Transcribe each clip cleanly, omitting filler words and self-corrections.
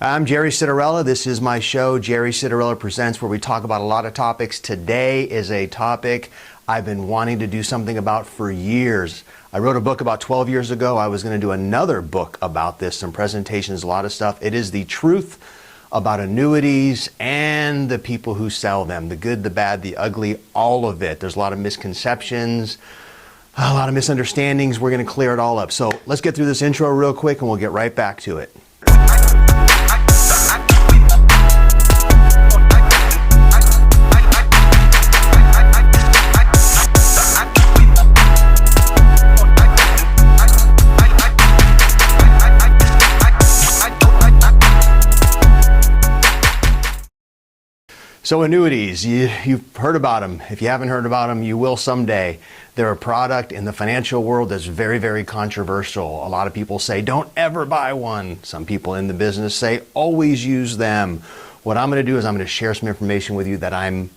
I'm Jerry Citarella. This is my show, Jerry Citarella Presents, where we talk about a lot of topics. Today is a topic I've been wanting to do something about for years. I wrote a book about 12 years ago. I was going to do another book about this, some presentations, a lot of stuff. It is the truth about annuities and the people who sell them, the good, the bad, the ugly, all of it. There's a lot of misconceptions, a lot of misunderstandings. We're going to clear it all up. So let's get through this intro real quick and we'll get right back to it. So annuities, you've heard about them. If you haven't heard about them, you will someday. They're a product in the financial world that's very, very controversial. A lot of people say, don't ever buy one. Some people in the business say, always use them. What I'm going to do is I'm going to share some information with you that I'm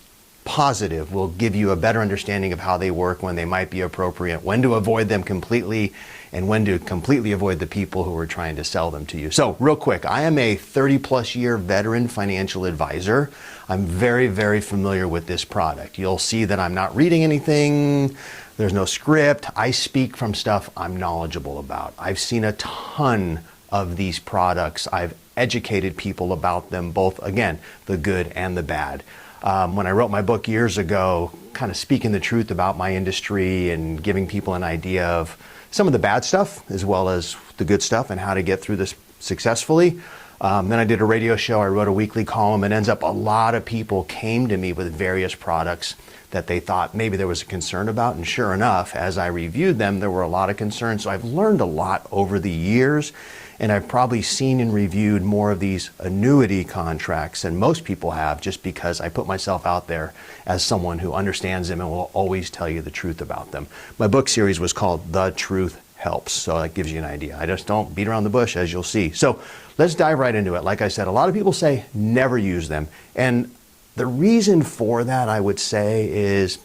positive will give you a better understanding of how they work, when they might be appropriate, when to avoid them completely, and when to completely avoid the people who are trying to sell them to you. So real quick, I am a 30+ year veteran financial advisor. I'm very, very familiar with this product. You'll see that I'm not reading anything. There's no script. I speak from stuff I'm knowledgeable about. I've seen a ton of these products. I've educated people about them, both, again, the good and the bad. When I wrote my book years ago, kind of speaking the truth about my industry and giving people an idea of some of the bad stuff as well as the good stuff and how to get through this successfully. Then I did a radio show. I wrote a weekly column. It ends up a lot of people came to me with various products that they thought maybe there was a concern about. And sure enough, as I reviewed them, there were a lot of concerns. So I've learned a lot over the years. And I've probably seen and reviewed more of these annuity contracts than most people have, just because I put myself out there as someone who understands them and will always tell you the truth about them. My book series was called The Truth Helps, so that gives you an idea. I just don't beat around the bush, as you'll see. So let's dive right into it. Like I said, a lot of people say never use them. And the reason for that, I would say, is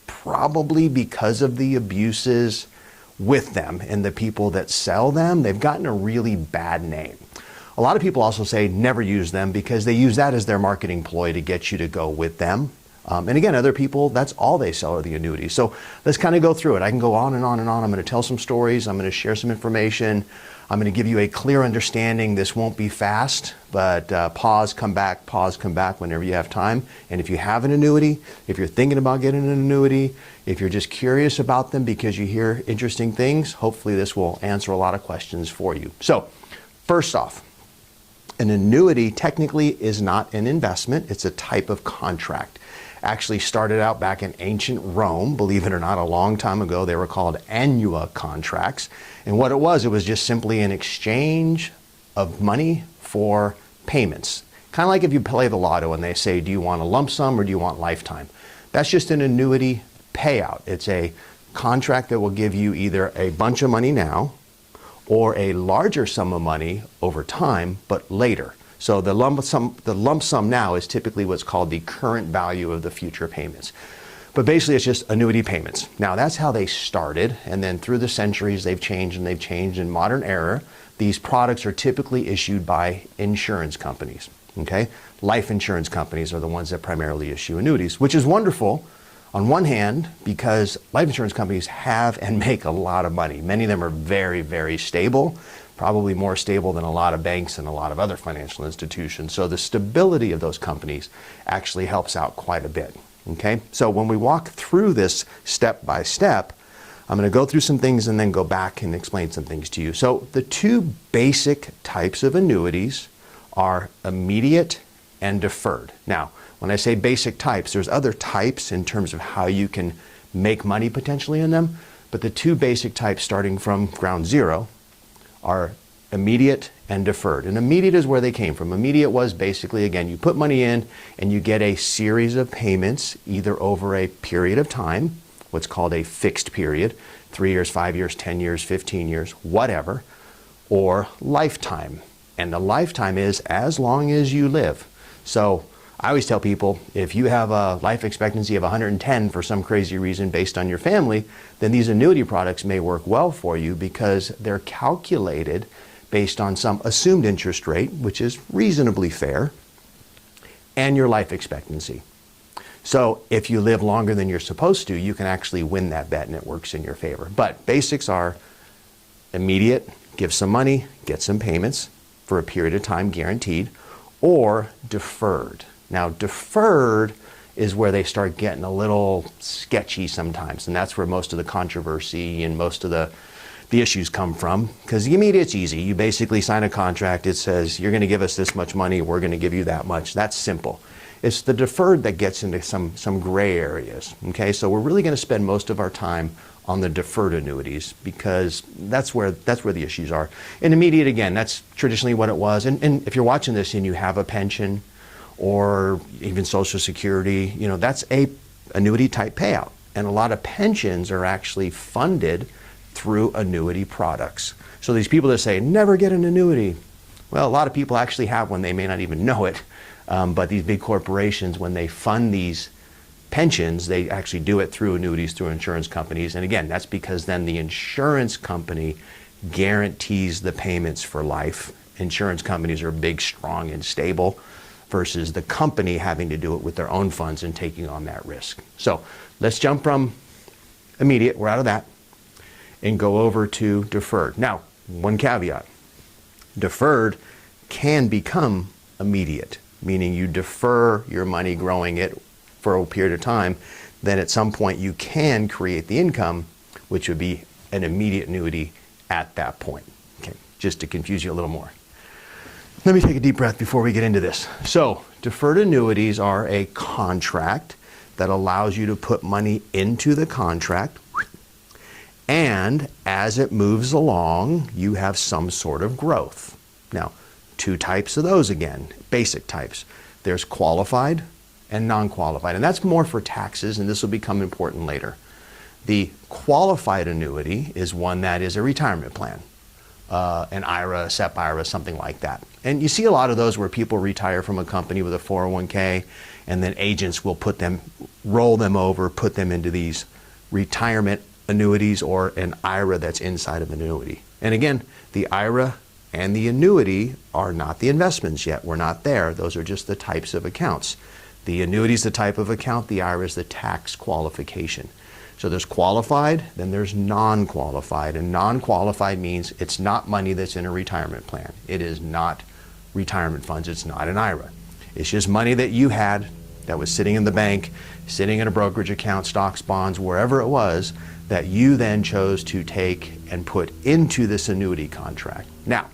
probably because of the abuses with them and the people that sell them. They've gotten a really bad name. A lot of people also say never use them because they use that as their marketing ploy to get you to go with them. And again, other people, that's all they sell are the annuities. So let's kind of go through it. I can go on and on and on. I'm going to tell some stories. I'm going to share some information. I'm going to give you a clear understanding. This won't be fast, but pause, come back whenever you have time. And if you have an annuity, if you're thinking about getting an annuity, if you're just curious about them because you hear interesting things, hopefully this will answer a lot of questions for you. So first off, an annuity technically is not an investment. It's a type of contract. Actually started out back in ancient Rome, believe it or not, a long time ago. They were called annua contracts. And what it was just simply an exchange of money for payments. Kind of like if you play the lotto and they say, do you want a lump sum or do you want lifetime? That's just an annuity payout. It's a contract that will give you either a bunch of money now or a larger sum of money over time, but later. So the lump sum now is typically what's called the current value of the future payments. But basically it's just annuity payments. Now that's how they started, and then through the centuries they've changed and they've changed. In modern era, these products are typically issued by insurance companies. Okay? Life insurance companies are the ones that primarily issue annuities, which is wonderful on one hand because life insurance companies have and make a lot of money. Many of them are very, very stable. Probably more stable than a lot of banks and a lot of other financial institutions. So the stability of those companies actually helps out quite a bit. Okay, so when we walk through this step by step, I'm going to go through some things and then go back and explain some things to you. So the two basic types of annuities are immediate and deferred. Now, when I say basic types, there's other types in terms of how you can make money potentially in them, but the two basic types starting from ground zero are immediate and deferred. And immediate is where they came from. Immediate was basically, again, you put money in and you get a series of payments either over a period of time, what's called a fixed period, 3 years, 5 years, 10 years, 15 years, whatever, or lifetime. And the lifetime is as long as you live. So I always tell people, if you have a life expectancy of 110 for some crazy reason based on your family, then these annuity products may work well for you because they're calculated based on some assumed interest rate, which is reasonably fair, and your life expectancy. So if you live longer than you're supposed to, you can actually win that bet and it works in your favor. But basics are immediate, give some money, get some payments for a period of time guaranteed, or deferred. Now deferred is where they start getting a little sketchy sometimes, and that's where most of the controversy and most of the issues come from. Because the immediate's easy. You basically sign a contract, it says you're going to give us this much money, we're going to give you that much. That's simple. It's the deferred that gets into some gray areas. Okay, so we're really going to spend most of our time on the deferred annuities because that's where the issues are. And immediate, again, that's traditionally what it was. And if you're watching this and you have a pension or even Social Security, you know, that's a annuity type payout. And a lot of pensions are actually funded through annuity products. So these people that say, never get an annuity. Well, a lot of people actually have one, they may not even know it. But these big corporations, when they fund these pensions, they actually do it through annuities, through insurance companies. And again, that's because then the insurance company guarantees the payments for life. Insurance companies are big, strong, and stable versus the company having to do it with their own funds and taking on that risk. So let's jump from immediate, we're out of that, and go over to deferred. Now, one caveat. Deferred can become immediate, meaning you defer your money growing it for a period of time, then at some point you can create the income, which would be an immediate annuity at that point. Okay, just to confuse you a little more. Let me take a deep breath before we get into this. So, deferred annuities are a contract that allows you to put money into the contract, and as it moves along, you have some sort of growth. Now, two types of those again, basic types. There's qualified and non-qualified, and that's more for taxes, and this will become important later. The qualified annuity is one that is a retirement plan, an IRA, a SEP IRA, something like that. And you see a lot of those where people retire from a company with a 401k, and then agents will roll them over, put them into these retirement annuities or an IRA that's inside of an annuity. And again, the IRA and the annuity are not the investments yet. We're not there. Those are just the types of accounts. The annuity is the type of account. The IRA is the tax qualification. So there's qualified, then there's non-qualified. And non-qualified means it's not money that's in a retirement plan. It is not retirement funds. It's not an IRA. It's just money that you had that was sitting in the bank, sitting in a brokerage account, stocks, bonds, wherever it was, that you then chose to take and put into this annuity contract. Now,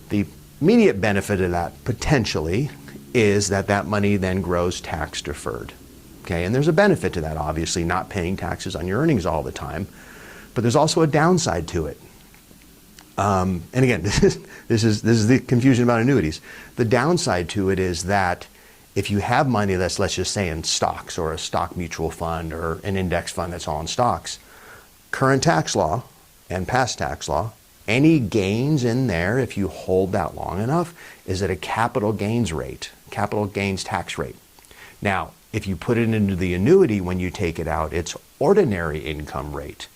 the immediate benefit of that potentially is that that money then grows tax deferred. Okay, and there's a benefit to that, obviously, not paying taxes on your earnings all the time, but there's also a downside to it. And again, this is the confusion about annuities. The downside to it is that if you have money that's, let's just say, in stocks or a stock mutual fund or an index fund that's all in stocks, current tax law and past tax law, any gains in there, if you hold that long enough, is at a capital gains rate, capital gains tax rate. Now, if you put it into the annuity when you take it out, it's ordinary income rate.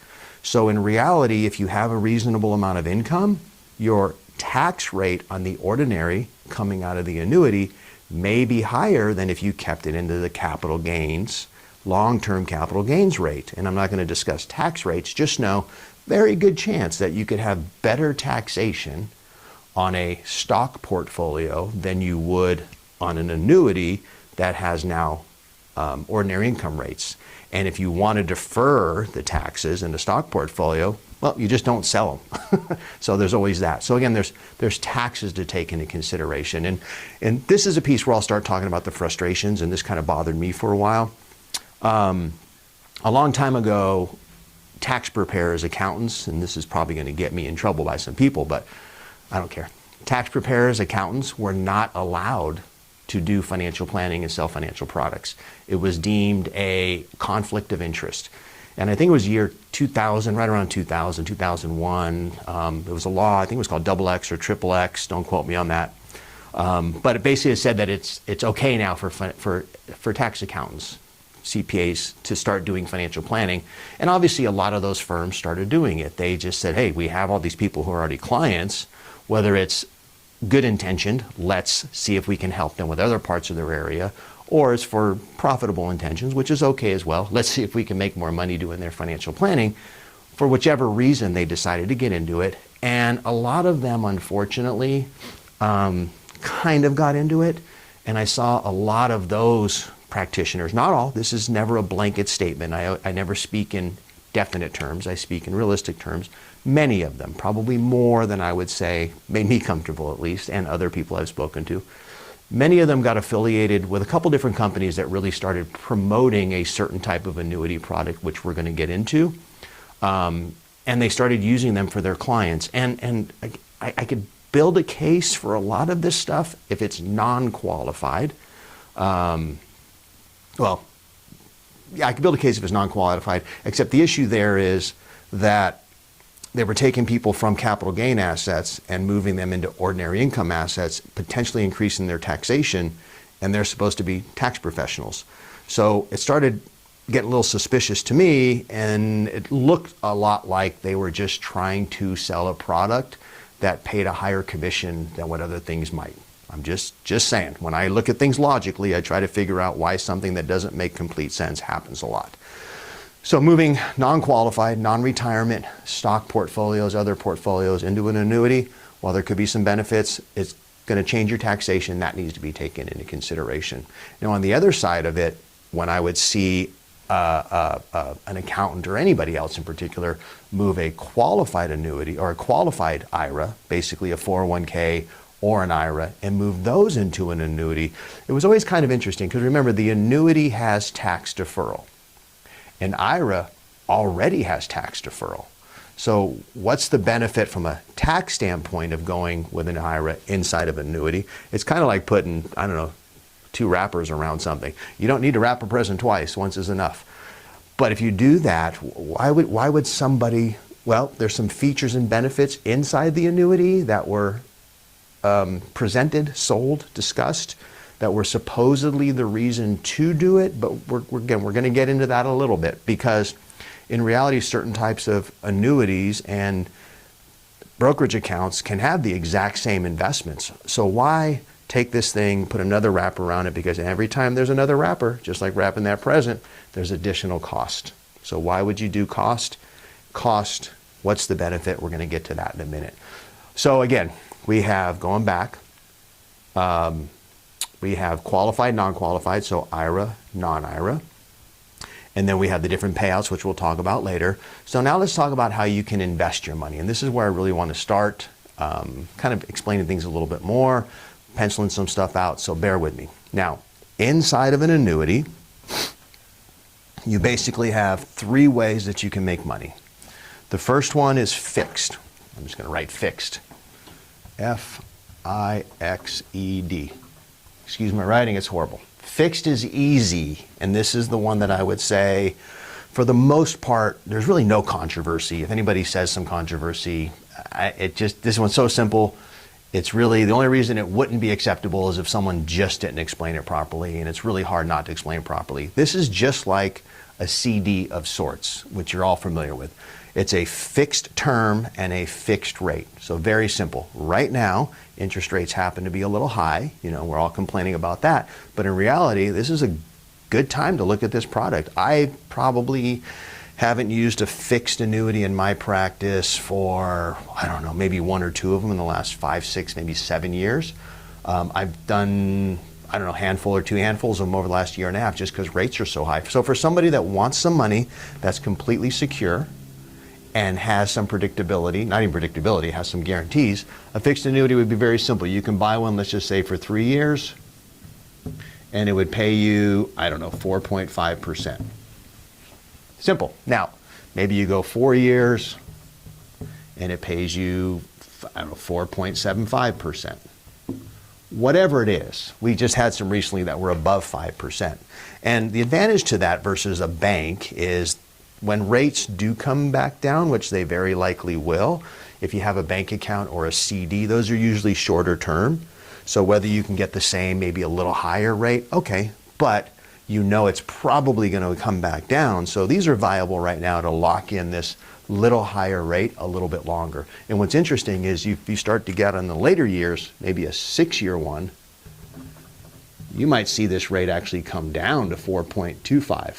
So in reality, if you have a reasonable amount of income, your tax rate on the ordinary coming out of the annuity may be higher than if you kept it into the capital gains, long-term capital gains rate. And I'm not going to discuss tax rates, just know very good chance that you could have better taxation on a stock portfolio than you would on an annuity that has now ordinary income rates. And if you want to defer the taxes in the stock portfolio, well, you just don't sell them. So there's always that. So again, there's taxes to take into consideration. And this is a piece where I'll start talking about the frustrations, and this kind of bothered me for a while. A long time ago, tax preparers, accountants, and this is probably going to get me in trouble by some people, but I don't care. Tax preparers, accountants were not allowed to do financial planning and sell financial products. It was deemed a conflict of interest. And I think it was year 2000, right around 2000, 2001. There was a law, I think it was called XX or XXX, don't quote me on that. But it basically said that it's okay now for tax accountants, CPAs, to start doing financial planning. And obviously a lot of those firms started doing it. They just said, hey, we have all these people who are already clients. whether it's good intentioned, let's see if we can help them with other parts of their area, or it's for profitable intentions, which is okay as well. Let's see if we can make more money doing their financial planning. For whichever reason they decided to get into it. And a lot of them, unfortunately, kind of got into it. And I saw a lot of those practitioners, not all, this is never a blanket statement. I never speak in definite terms. I speak in realistic terms. Many of them, probably more than I would say, made me comfortable at least, and other people I've spoken to. Many of them got affiliated with a couple different companies that really started promoting a certain type of annuity product, which we're going to get into. And they started using them for their clients. And I could build a case for a lot of this stuff if it's non-qualified. Well, yeah, I could build a case if it's non-qualified, except the issue there is that they were taking people from capital gain assets and moving them into ordinary income assets, potentially increasing their taxation, and they're supposed to be tax professionals. So it started getting a little suspicious to me, and it looked a lot like they were just trying to sell a product that paid a higher commission than what other things might. I'm just saying, when I look at things logically, I try to figure out why something that doesn't make complete sense happens a lot. So moving non-qualified, non-retirement stock portfolios, other portfolios into an annuity, while there could be some benefits, it's going to change your taxation. That needs to be taken into consideration. Now, on the other side of it, when I would see an accountant or anybody else in particular move a qualified annuity or a qualified IRA, basically a 401k or an IRA, and move those into an annuity, it was always kind of interesting because remember, the annuity has tax deferral. An IRA already has tax deferral. So what's the benefit from a tax standpoint of going with an IRA inside of an annuity? It's kind of like putting, I don't know, 2 wrappers around something. You don't need to wrap a present twice, once is enough. But if you do that, why would somebody, well, there's some features and benefits inside the annuity that were presented, sold, discussed, that were supposedly the reason to do it, but we're going to get into that a little bit, because in reality, certain types of annuities and brokerage accounts can have the exact same investments. So why take this thing, put another wrapper around it? Because every time there's another wrapper, just like wrapping that present, there's additional cost. So why would you do cost? Cost, what's the benefit? We're going to get to that in a minute. So again, we have, going back, we have qualified, non-qualified, so IRA, non-IRA. And then we have the different payouts, which we'll talk about later. So now let's talk about how you can invest your money. And this is where I really want to start, kind of explaining things a little bit more, penciling some stuff out, so bear with me. Now, inside of an annuity, you basically have 3 ways that you can make money. The first one is fixed. I'm just going to write fixed. F-I-X-E-D. Excuse my writing, it's horrible. Fixed is easy, and this is the one that I would say, for the most part, there's really no controversy. If anybody says some controversy, this one's so simple. It's really, the only reason it wouldn't be acceptable is if someone just didn't explain it properly, and it's really hard not to explain it properly. This is just like a CD of sorts, which you're all familiar with. It's a fixed term and a fixed rate. So very simple. Right now, interest rates happen to be a little high. You know, we're all complaining about that. But in reality, this is a good time to look at this product. I probably haven't used a fixed annuity in my practice for, I don't know, maybe 1 or 2 of them in the last 5, 6, maybe 7 years. I've done, I don't know, a handful or 2 handfuls of them over the last year and a half just because rates are so high. So for somebody that wants some money that's completely secure and has some predictability, not even predictability, has some guarantees, a fixed annuity would be very simple. You can buy one, let's just say for 3 years, and it would pay you, I don't know, 4.5%. Simple. Now, maybe you go 4 years and it pays you, I don't know, 4.75%. Whatever it is. We just had some recently that were above 5%. And the advantage to that versus a bank is when rates do come back down, which they very likely will, if you have a bank account or a CD, those are usually shorter term. So whether you can get the same, maybe a little higher rate, okay, but you know it's probably going to come back down. So these are viable right now to lock in this little higher rate a little bit longer. And what's interesting is if you start to get in the later years, maybe a 6-year one, you might see this rate actually come down to 4.25.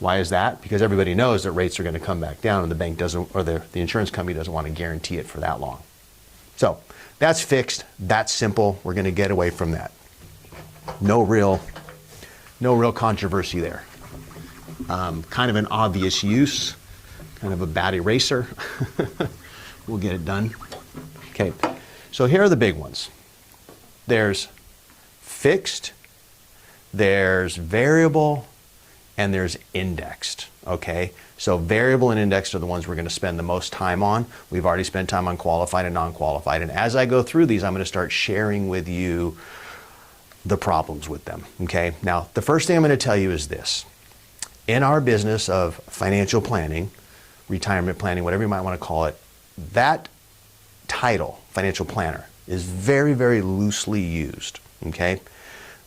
Why is that? Because everybody knows that rates are going to come back down and the bank doesn't, or the insurance company doesn't want to guarantee it for that long. So that's fixed, that's simple, we're going to get away from that. No real controversy there. Kind of an obvious use, kind of a bad eraser. We'll get it done. Okay, so here are the big ones. There's fixed, there's variable, and there's indexed, okay? So variable and indexed are the ones we're going to spend the most time on. We've already spent time on qualified and non-qualified, and as I go through these, I'm going to start sharing with you the problems with them, okay? Now, the first thing I'm going to tell you is this. In our business of financial planning, retirement planning, whatever you might want to call it, that title, financial planner, is very, very loosely used, okay?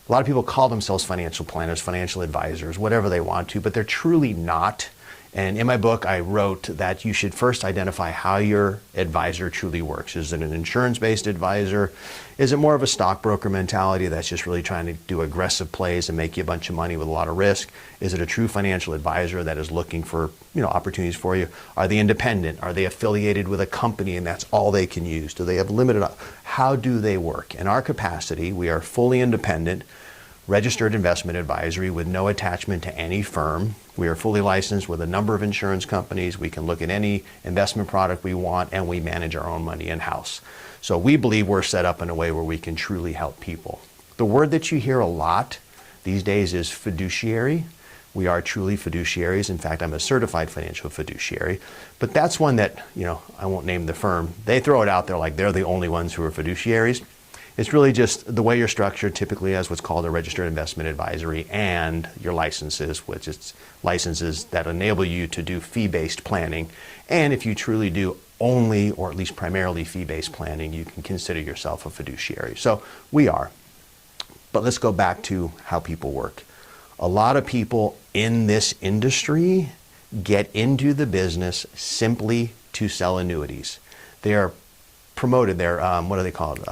A lot of people call themselves financial planners, financial advisors, whatever they want to, but they're truly not. And in my book, I wrote that you should first identify how your advisor truly works. Is it an insurance-based advisor? Is it more of a stockbroker mentality that's just really trying to do aggressive plays and make you a bunch of money with a lot of risk? Is it a true financial advisor that is looking for, opportunities for you? Are they independent? Are they affiliated with a company and that's all they can use? Do they have limited? How do they work? In our capacity, we are fully independent, registered investment advisory with no attachment to any firm. We are fully licensed with a number of insurance companies. We can look at any investment product we want, and we manage our own money in-house. So we believe we're set up in a way where we can truly help people. The word that you hear a lot these days is fiduciary. We are truly fiduciaries. In fact, I'm a certified financial fiduciary. But that's one that, I won't name the firm. They throw it out there like they're the only ones who are fiduciaries. It's really just the way you're structured typically as what's called a registered investment advisory, and your licenses, which is licenses that enable you to do fee-based planning. And if you truly do only or at least primarily fee-based planning, you can consider yourself a fiduciary. So we are. But let's go back to how people work. A lot of people in this industry get into the business simply to sell annuities. They are promoted, they're, what are they called?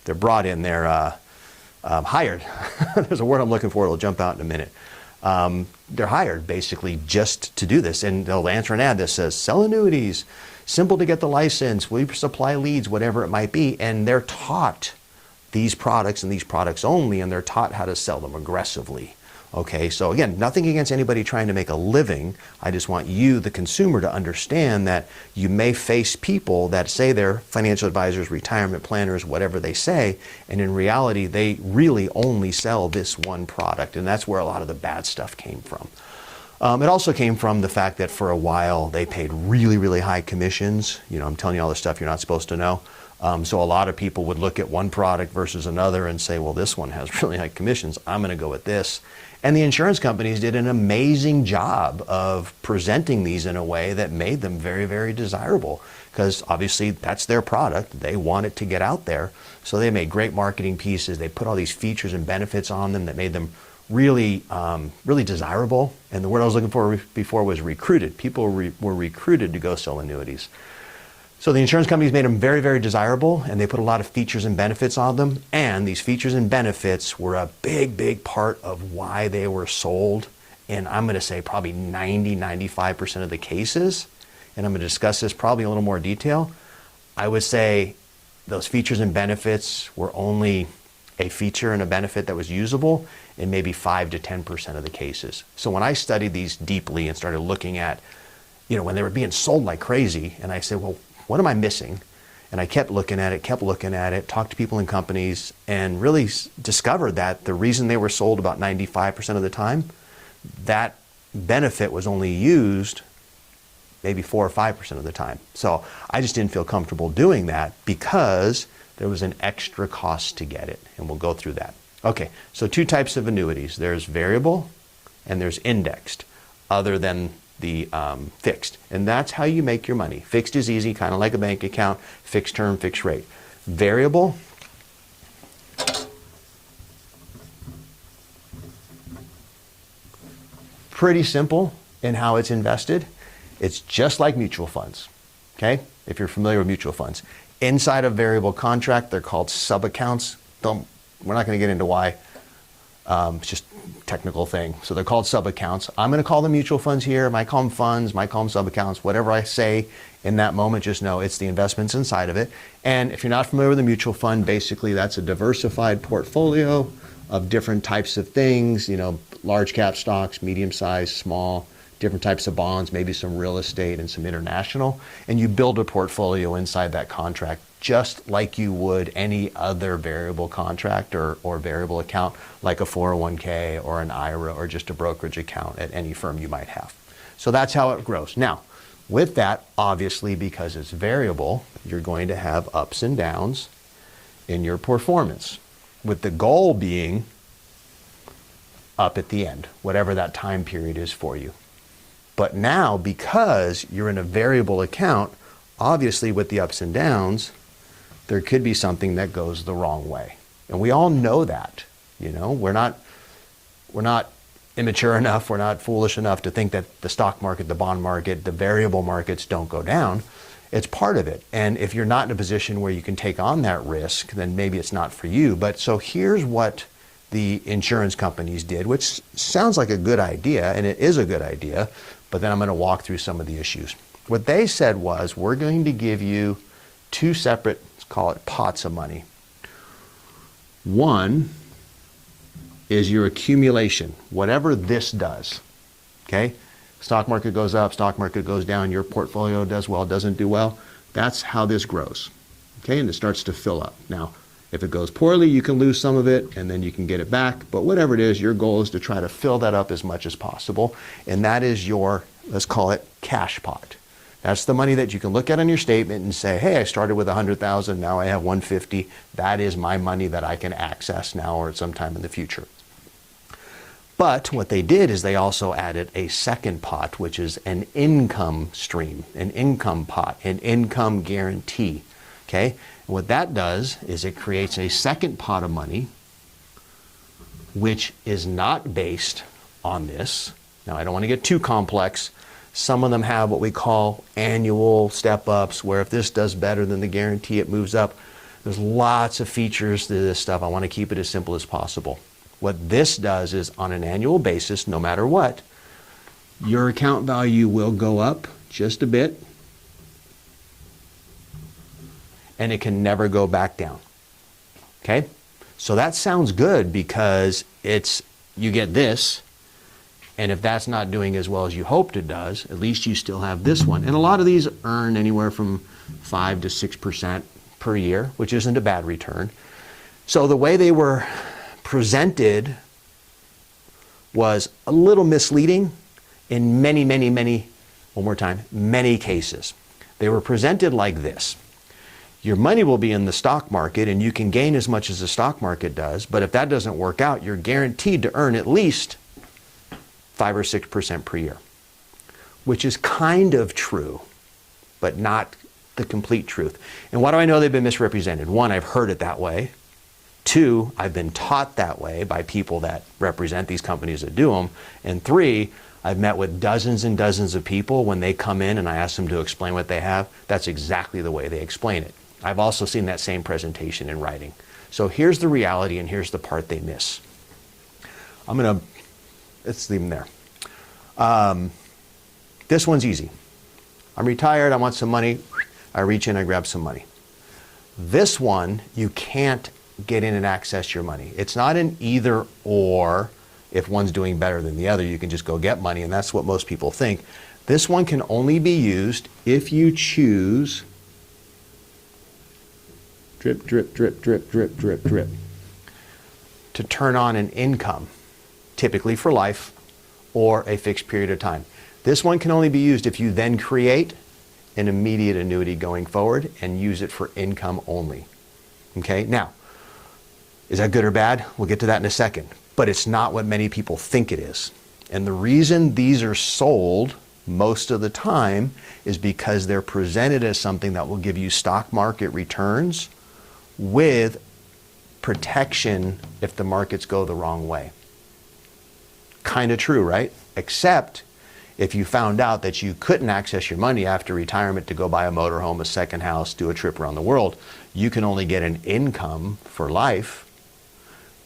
They're brought in, they're hired. There's a word I'm looking for, it'll jump out in a minute. They're hired basically just to do this, and they'll answer an ad that says, sell annuities, simple to get the license, we supply leads, whatever it might be, and they're taught these products and these products only, and they're taught how to sell them aggressively. Okay, so again, nothing against anybody trying to make a living. I just want you, the consumer, to understand that you may face people that say they're financial advisors, retirement planners, whatever they say, and in reality, they really only sell this one product, and that's where a lot of the bad stuff came from. It also came from the fact that for a while, they paid really, really high commissions. I'm telling you all the stuff you're not supposed to know. So a lot of people would look at one product versus another and say, well, this one has really high commissions, I'm going to go with this. And the insurance companies did an amazing job of presenting these in a way that made them very, very desirable, because obviously that's their product. They want it to get out there. So they made great marketing pieces. They put all these features and benefits on them that made them really, really desirable. And the word I was looking for before was recruited. People were recruited to go sell annuities. So the insurance companies made them very, very desirable, and they put a lot of features and benefits on them. And these features and benefits were a big, big part of why they were sold. And I'm going to say probably 95% of the cases, and I'm going to discuss this probably in a little more detail. I would say those features and benefits were only a feature and a benefit that was usable in maybe 5 to 10% of the cases. So when I studied these deeply and started looking at, when they were being sold like crazy, and I said, well, what am I missing? And I kept looking at it, talked to people in companies, and really discovered that the reason they were sold about 95% of the time, that benefit was only used maybe 4 or 5% of the time. So I just didn't feel comfortable doing that because there was an extra cost to get it, and we'll go through that. Okay, so 2 types of annuities. There's variable and there's indexed, other than the fixed. And that's how you make your money. Fixed is easy, kind of like a bank account, fixed term, fixed rate. Variable, pretty simple in how it's invested. It's just like mutual funds, okay? If you're familiar with mutual funds. Inside a variable contract, they're called sub-accounts. We're not going to get into why. It's just a technical thing. So they're called sub-accounts. I'm going to call them mutual funds here. Might call them funds, might call them sub-accounts. Whatever I say in that moment, just know it's the investments inside of it. And if you're not familiar with a mutual fund, basically that's a diversified portfolio of different types of things, you know, large cap stocks, medium size, small, different types of bonds, maybe some real estate and some international. And you build a portfolio inside that contract just like you would any other variable contract or variable account, like a 401k or an IRA or just a brokerage account at any firm you might have. So that's how it grows. Now, with that, obviously, because it's variable, you're going to have ups and downs in your performance, with the goal being up at the end, whatever that time period is for you. But now, because you're in a variable account, obviously with the ups and downs, there could be something that goes the wrong way. And we all know that, you know, we're not immature enough, we're not foolish enough to think that the stock market, the bond market, the variable markets don't go down. It's part of it. And if you're not in a position where you can take on that risk, then maybe it's not for you. But so here's what the insurance companies did, which sounds like a good idea, and it is a good idea, but then I'm going to walk through some of the issues. What they said was, we're going to give you two separate, let's call it pots of money. One is your accumulation, whatever this does, okay? Stock market goes up, stock market goes down, your portfolio does well, doesn't do well. That's how this grows, okay? And it starts to fill up. Now, if it goes poorly, you can lose some of it and then you can get it back. But whatever it is, your goal is to try to fill that up as much as possible. And that is your, let's call it cash pot. That's the money that you can look at on your statement and say, hey, I started with 100,000, now I have 150. That is my money that I can access now or at some time in the future. But what they did is they also added a second pot, which is an income stream, an income pot, an income guarantee, okay? And what that does is it creates a second pot of money, which is not based on this. Now, I don't want to get too complex. Some of them have what we call annual step-ups, where if this does better than the guarantee, it moves up. There's lots of features to this stuff. I want to keep it as simple as possible. What this does is on an annual basis, no matter what, your account value will go up just a bit, and it can never go back down, okay? So that sounds good because you get this, and if that's not doing as well as you hoped it does, at least you still have this one. And a lot of these earn anywhere from 5 to 6% per year, which isn't a bad return. So the way they were presented was a little misleading in many, one more time, many cases. They were presented like this. Your money will be in the stock market and you can gain as much as the stock market does, but if that doesn't work out, you're guaranteed to earn at least 5 or 6% per year, which is kind of true, but not the complete truth. And why do I know they've been misrepresented? One, I've heard it that way. Two, I've been taught that way by people that represent these companies that do them. And three, I've met with dozens and dozens of people. When they come in and I ask them to explain what they have, that's exactly the way they explain it. I've also seen that same presentation in writing. So here's the reality and here's the part they miss. Let's leave them there. This one's easy. I'm retired, I want some money. I reach in, I grab some money. This one, you can't get in and access your money. It's not an either or. If one's doing better than the other, you can just go get money, and that's what most people think. This one can only be used if you choose drip, drip, drip, drip, drip, drip, drip, to turn on an income, typically for life or a fixed period of time. This one can only be used if you then create an immediate annuity going forward and use it for income only. Okay, now, is that good or bad? We'll get to that in a second. But it's not what many people think it is. And the reason these are sold most of the time is because they're presented as something that will give you stock market returns with protection if the markets go the wrong way. kind of true, right? Except if you found out that you couldn't access your money after retirement to go buy a motorhome, a second house, do a trip around the world, you can only get an income for life.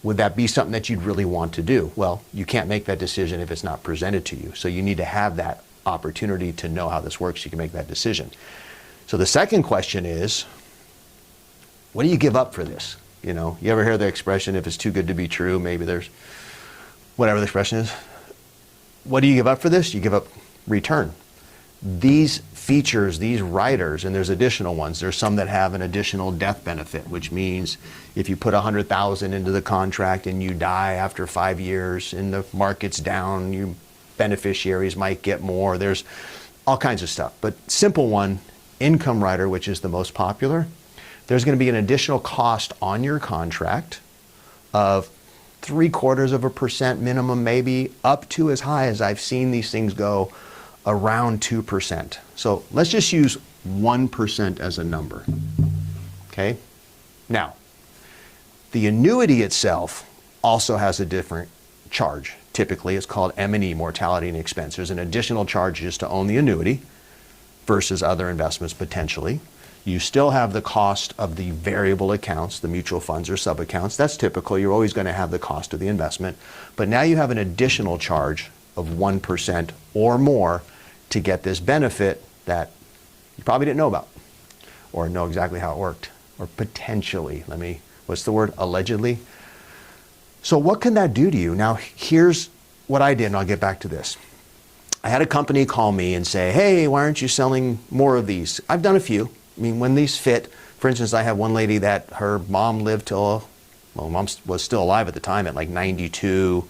Would that be something that you'd really want to do? Well, you can't make that decision if it's not presented to you. So you need to have that opportunity to know how this works. You can make that decision. So the second question is, what do you give up for this? You know, you ever hear the expression, if it's too good to be true, maybe there's, whatever the expression is. What do you give up for this? You give up return. These features, these riders, and there's additional ones. There's some that have an additional death benefit, which means if you put $100,000 into the contract and you die after 5 years and the market's down, your beneficiaries might get more. There's all kinds of stuff. But simple one, income rider, which is the most popular, there's going to be an additional cost on your contract of 0.75% minimum, maybe up to as high as I've seen these things go, around 2%. So let's just use 1% as a number. Okay? Now, the annuity itself also has a different charge. Typically, it's called M&E, mortality and expense. There's an additional charge just to own the annuity versus other investments potentially. You still have the cost of the variable accounts, the mutual funds or sub-accounts. That's typical. You're always going to have the cost of the investment. But now you have an additional charge of 1% or more to get this benefit that you probably didn't know about or know exactly how it worked, or potentially, what's the word, allegedly. So what can that do to you? Now, here's what I did, and I'll get back to this. I had a company call me and say, hey, why aren't you selling more of these? I've done a few. I mean, when these fit, for instance, I have one lady that her mom lived till, well, mom was still alive at the time at like 92.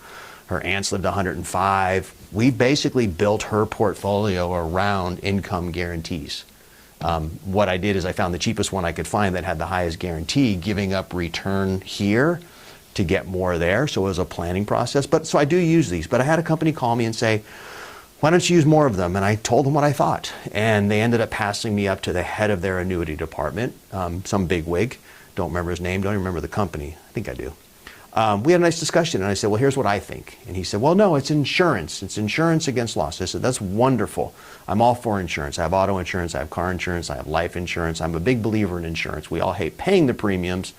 Her aunts lived 105. We basically built her portfolio around income guarantees. What I did is I found the cheapest one I could find that had the highest guarantee, giving up return here to get more there. So it was a planning process. But so I do use these. But I had a company call me and say, why don't you use more of them? And I told them what I thought. And they ended up passing me up to the head of their annuity department, some big wig. Don't remember his name, don't even remember the company. I think I do. We had a nice discussion, and I said, well, here's what I think. And he said, well, no, it's insurance. It's insurance against loss. I said, that's wonderful. I'm all for insurance. I have auto insurance, I have car insurance, I have life insurance. I'm a big believer in insurance. We all hate paying the premiums,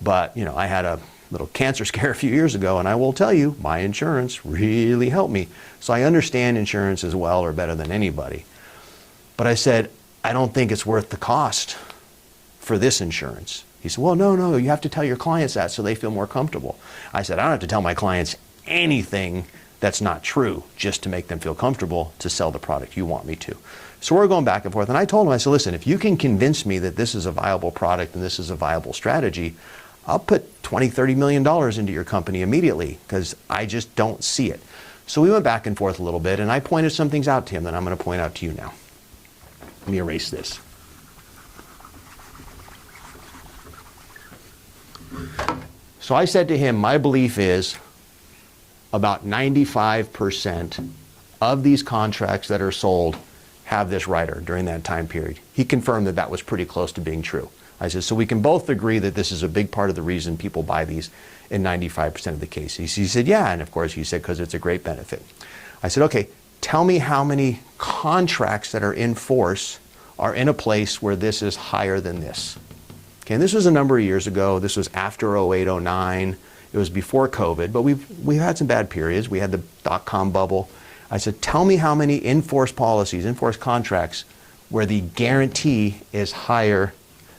but you know, I had a little cancer scare a few years ago, and I will tell you, my insurance really helped me. So I understand insurance as well or better than anybody. But I said, I don't think it's worth the cost for this insurance. He said, well, no, you have to tell your clients that so they feel more comfortable. I said, I don't have to tell my clients anything that's not true just to make them feel comfortable to sell the product you want me to. So we're going back and forth. And I told him, I said, listen, if you can convince me that this is a viable product and this is a viable strategy, I'll put $20, $30 million into your company immediately because I just don't see it. So we went back and forth a little bit, and I pointed some things out to him that I'm going to point out to you now. Let me erase this. So I said to him, my belief is about 95% of these contracts that are sold have this rider during that time period. He confirmed that that was pretty close to being true. I said, so we can both agree that this is a big part of the reason people buy these in 95% of the cases. He said, yeah, and of course he said, because it's a great benefit. I said, okay, tell me how many contracts that are in force are in a place where this is higher than this. Okay, and this was a number of years ago. This was after 08, 09. It was before COVID, but we've had some bad periods. We had the dot-com bubble. I said, tell me how many in-force policies, in-force contracts, where the guarantee is higher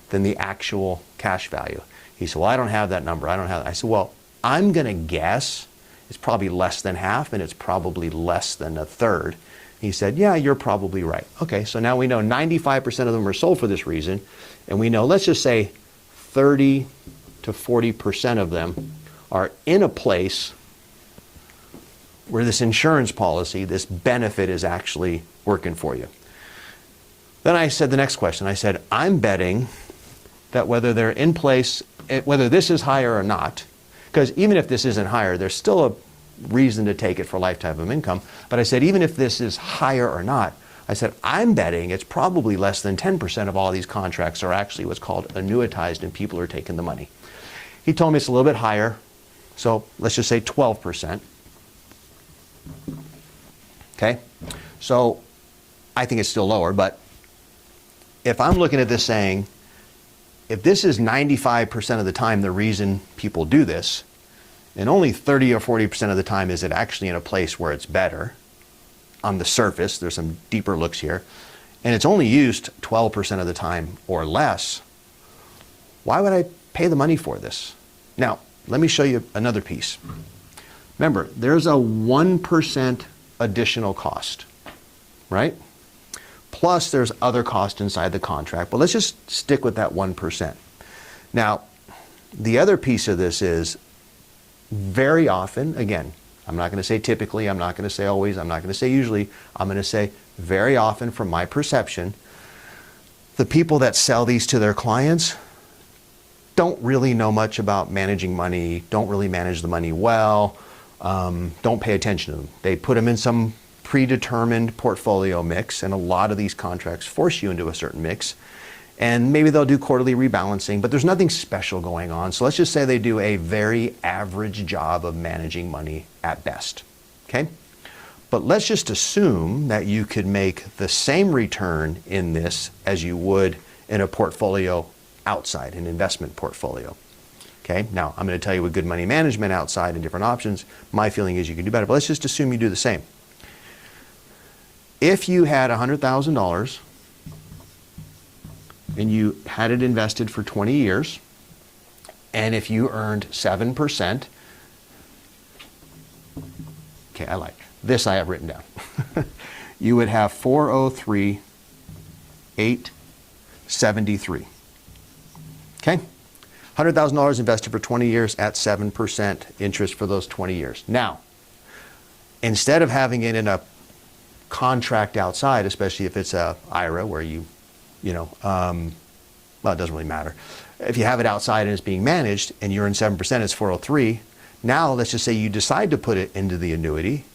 than the actual cash value. He said, well, I don't have that number. I don't have that. I said, well, I'm going to guess it's probably less than half, and it's probably less than a third. He said, yeah, you're probably right. Okay, so now we know 95% of them are sold for this reason, and we know, let's just say 30 to 40% of them are in a place where this insurance policy, this benefit is actually working for you. Then I said the next question. I said, I'm betting that whether they're in place, whether this is higher or not, because even if this isn't higher, there's still a reason to take it for lifetime of income. But I said, even if this is higher or not, I said, I'm betting it's probably less than 10% of all these contracts are actually what's called annuitized and people are taking the money. He told me it's a little bit higher, so let's just say 12%. Okay, so I think it's still lower, but if I'm looking at this saying, if this is 95% of the time the reason people do this, and only 30 or 40% of the time is it actually in a place where it's better on the surface, there's some deeper looks here, and it's only used 12% of the time or less, why would I pay the money for this? Now, let me show you another piece. Remember, there's a 1% additional cost, right? Plus there's other costs inside the contract, but let's just stick with that 1%. Now, the other piece of this is very often, again, I'm not going to say typically, I'm not going to say always, I'm not going to say usually, I'm going to say very often from my perception, the people that sell these to their clients don't really know much about managing money, don't really manage the money well, don't pay attention to them. They put them in some predetermined portfolio mix, and a lot of these contracts force you into a certain mix, and maybe they'll do quarterly rebalancing, but there's nothing special going on. So let's just say they do a very average job of managing money at best, okay? But let's just assume that you could make the same return in this as you would in a portfolio outside, an investment portfolio. Okay, now I'm going to tell you with good money management outside and different options, my feeling is you can do better, but let's just assume you do the same. If you had $100,000 and you had it invested for 20 years, and if you earned 7%, okay, I like this, I have written down. You would have 403,873. Okay? $100,000 invested for 20 years at 7% interest for those 20 years. Now, instead of having it in a contract outside, especially if it's a IRA where well, it doesn't really matter. If you have it outside and it's being managed and you're in 7%, it's 403. Now, let's just say you decide to put it into the annuity.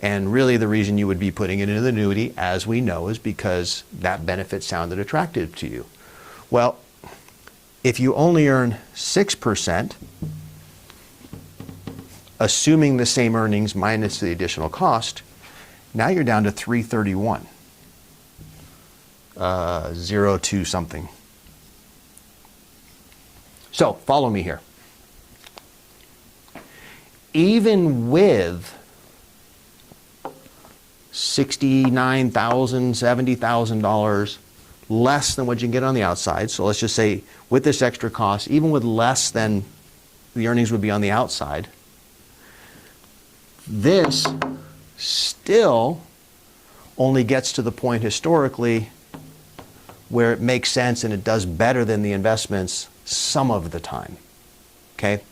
And really the reason you would be putting it into the annuity, as we know, is because that benefit sounded attractive to you. Well, if you only earn 6%, assuming the same earnings minus the additional cost, now you're down to 331, 02 something. So follow me here. Even with $69,000, $70,000 less than what you can get on the outside, so let's just say with this extra cost, even with less than the earnings would be on the outside, this still only gets to the point historically where it makes sense and it does better than the investments some of the time, okay?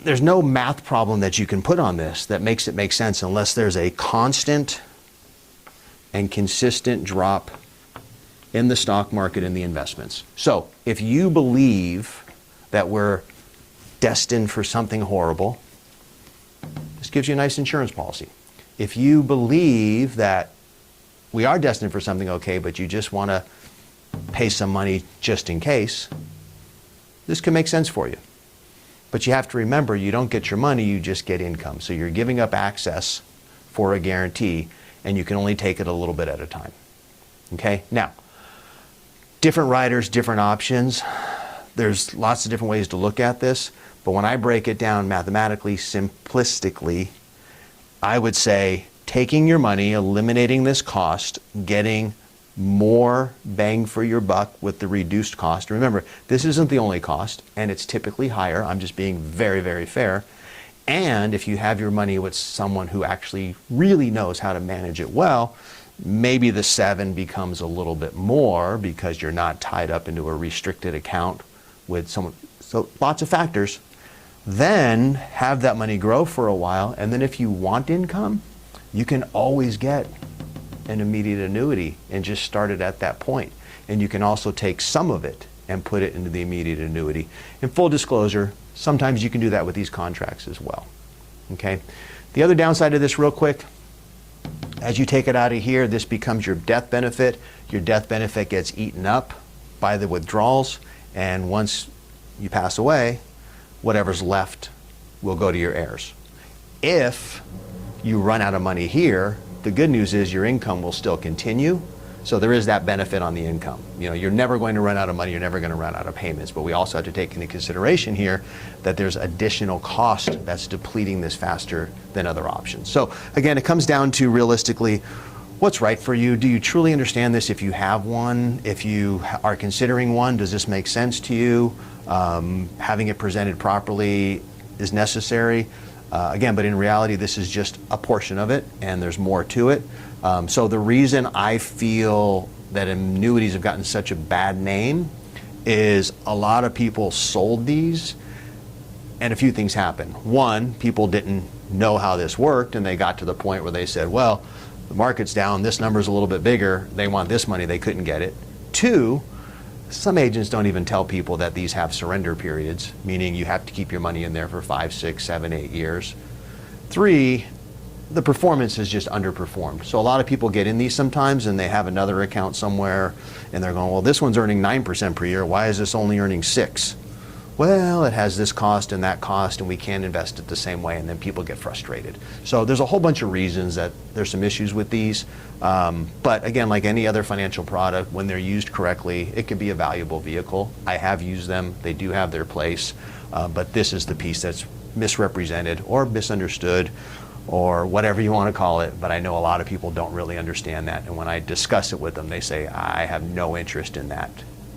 There's no math problem that you can put on this that makes it make sense unless there's a constant and consistent drop in the stock market and the investments. So if you believe that we're destined for something horrible, this gives you a nice insurance policy. If you believe that we are destined for something okay, but you just want to pay some money just in case, this can make sense for you. But you have to remember, you don't get your money, you just get income. So you're giving up access for a guarantee, and you can only take it a little bit at a time. Okay? Now, different riders, different options. There's lots of different ways to look at this, but when I break it down mathematically, simplistically, I would say taking your money, eliminating this cost, getting more bang for your buck with the reduced cost. Remember, this isn't the only cost, and it's typically higher. I'm just being very, very fair. And if you have your money with someone who actually really knows how to manage it well, maybe the 7 becomes a little bit more because you're not tied up into a restricted account with someone. So lots of factors. Then have that money grow for a while, and then if you want income, you can always get an immediate annuity and just start it at that point. And you can also take some of it and put it into the immediate annuity. In full disclosure, sometimes you can do that with these contracts as well. Okay? The other downside of this real quick, as you take it out of here, this becomes your death benefit. Your death benefit gets eaten up by the withdrawals, and once you pass away, whatever's left will go to your heirs. If you run out of money here, the good news is your income will still continue. So there is that benefit on the income. You know, you're never going to run out of money, you're never going to run out of payments, but we also have to take into consideration here that there's additional cost that's depleting this faster than other options. So again, it comes down to realistically, what's right for you? Do you truly understand this if you have one? If you are considering one, does this make sense to you? Having it presented properly is necessary. Again, but in reality, this is just a portion of it, and there's more to it. So the reason I feel that annuities have gotten such a bad name is a lot of people sold these, and a few things happened. One, people didn't know how this worked, and they got to the point where they said, well, the market's down, this number's a little bit bigger, they want this money, they couldn't get it. Two, some agents don't even tell people that these have surrender periods, meaning you have to keep your money in there for 5, 6, 7, 8 years. Three, the performance is just underperformed. So a lot of people get in these sometimes and they have another account somewhere and they're going, well, this one's earning 9% per year, why is this only earning 6? Well, it has this cost and that cost and we can't invest it the same way, and then people get frustrated. So there's a whole bunch of reasons that there's some issues with these. But again, like any other financial product, when they're used correctly, it can be a valuable vehicle. I have used them, they do have their place, but this is the piece that's misrepresented or misunderstood or whatever you want to call it, but I know a lot of people don't really understand that, and when I discuss it with them, they say, I have no interest in that.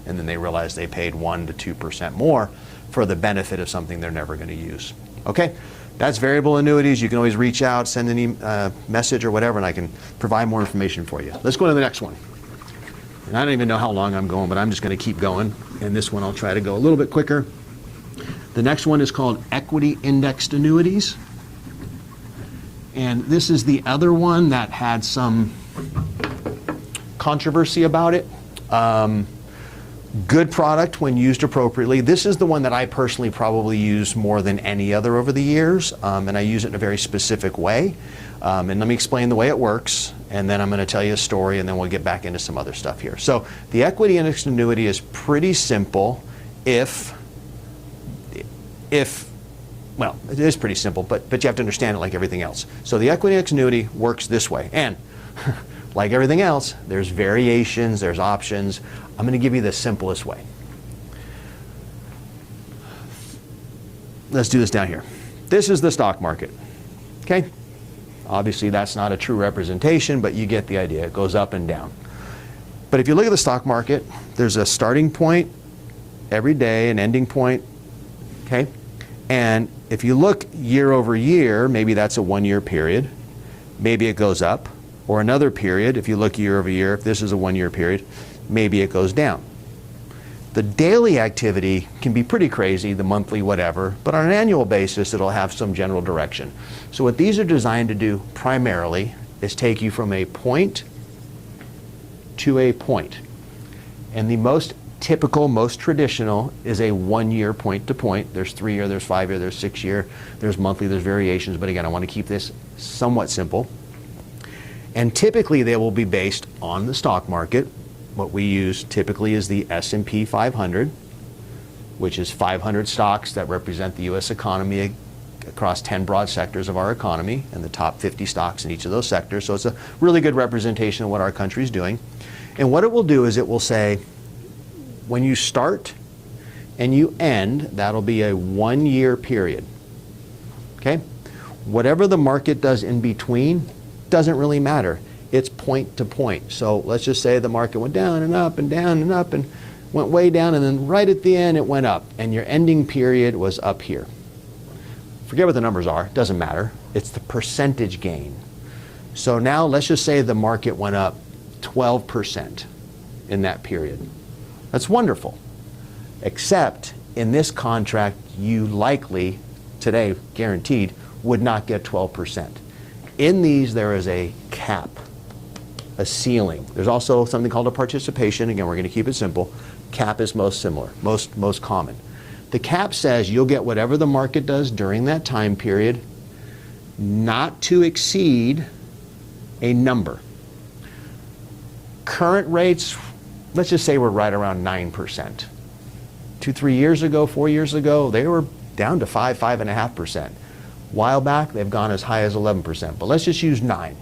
And then they realize they paid 1% to 2% more for the benefit of something they're never going to use. Okay, that's variable annuities. You can always reach out, send an message or whatever, and I can provide more information for you. Let's go to the next one. And I don't even know how long I'm going, but I'm just going to keep going. And this one I'll try to go a little bit quicker. The next one is called equity indexed annuities. And this is the other one that had some controversy about it. Good product when used appropriately. This is the one that I personally probably use more than any other over the years, and I use it in a very specific way. And let me explain the way it works, and then I'm going to tell you a story, and then we'll get back into some other stuff here. So the equity indexed annuity is pretty simple well, it is pretty simple, but you have to understand it like everything else. So the equity indexed annuity works this way, and like everything else, there's variations, there's options. I'm going to give you the simplest way. Let's do this down here. This is the stock market, okay? Obviously, that's not a true representation, but you get the idea. It goes up and down. But if you look at the stock market, there's a starting point every day, an ending point, okay? And if you look year over year, maybe that's a 1-year period. Maybe it goes up. Or another period, if you look year over year, if this is a 1-year period, maybe it goes down. The daily activity can be pretty crazy, the monthly whatever, but on an annual basis it'll have some general direction. So what these are designed to do primarily is take you from a point to a point. And the most typical, most traditional is a 1-year point to point. There's 3-year, there's 5-year, there's 6-year, there's monthly, there's variations, but again, I want to keep this somewhat simple. And typically they will be based on the stock market. What we use typically is the S&P 500, which is 500 stocks that represent the U.S. economy across 10 broad sectors of our economy, and the top 50 stocks in each of those sectors. So it's a really good representation of what our country is doing. And what it will do is it will say, when you start and you end, that'll be a 1-year period. Okay? Whatever the market does in between doesn't really matter. It's point to point. So let's just say the market went down and up and down and up and went way down, and then right at the end it went up, and your ending period was up here. Forget what the numbers are, it doesn't matter. It's the percentage gain. So now let's just say the market went up 12% in that period. That's wonderful. Except in this contract, you likely, today guaranteed, would not get 12%. In these, there is a cap, a ceiling. There's also something called a participation. Again, we're going to keep it simple. Cap is most similar, most common. The cap says you'll get whatever the market does during that time period, not to exceed a number. Current rates, let's just say we're right around 9%. 2-3 years ago, 4 years ago, they were down to 5.5%. While back, they've gone as high as 11%, but let's just use 9.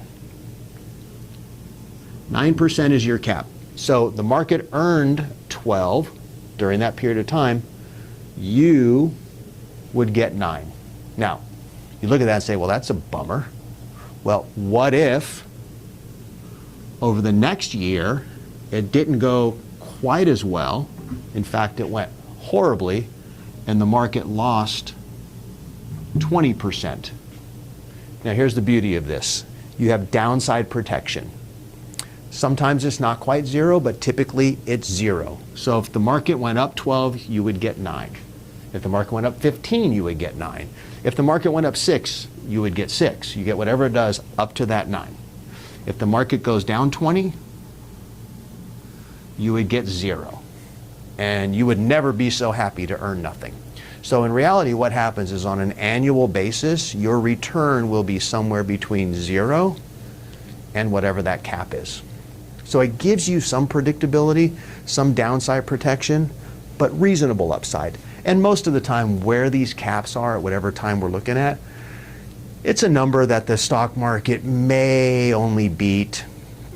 9% is your cap. So the market earned 12 during that period of time. You would get 9. Now, you look at that and say, well, that's a bummer. Well, what if over the next year it didn't go quite as well? In fact, it went horribly, and the market lost 20%. Now, here's the beauty of this. You have downside protection. Sometimes it's not quite 0, but typically it's 0. So if the market went up 12, you would get 9. If the market went up 15, you would get 9. If the market went up 6, you would get 6. You get whatever it does up to that 9. If the market goes down 20, you would get 0. And you would never be so happy to earn nothing. So in reality, what happens is on an annual basis, your return will be somewhere between 0 and whatever that cap is. So it gives you some predictability, some downside protection, but reasonable upside. And most of the time where these caps are at whatever time we're looking at, it's a number that the stock market may only beat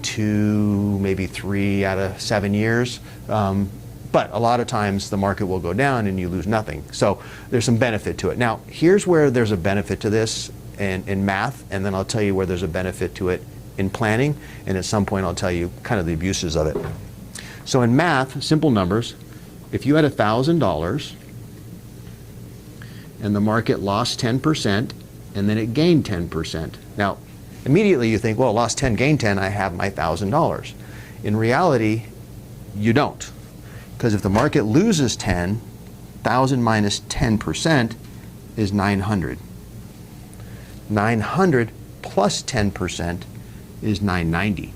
2, maybe 3 out of 7 years. But a lot of times the market will go down and you lose nothing. So there's some benefit to it. Now, here's where there's a benefit to this in math, and then I'll tell you where there's a benefit to it in planning, and at some point I'll tell you kind of the abuses of it. So in math, simple numbers, if you had $1,000 and the market lost 10% and then it gained 10%. Now, immediately you think, well, lost 10, gained 10, I have my $1,000. In reality, you don't. Because if the market loses 10, 1,000 minus 10% is 900. 900 plus 10% is 990.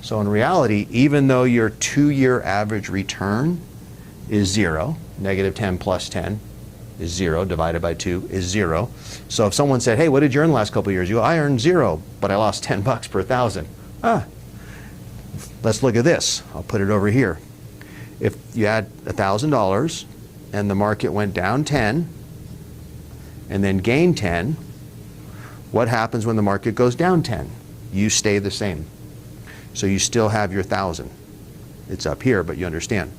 So in reality, even though your 2-year average return is 0, negative 10 plus 10 is 0, divided by 2 is 0. So if someone said, hey, what did you earn the last couple of years? You go, I earned 0, but I lost 10 bucks per 1,000. Let's look at this. I'll put it over here. If you had $1,000 and the market went down 10 and then gained 10, what happens when the market goes down 10? You stay the same. So you still have your 1,000. It's up here, but you understand.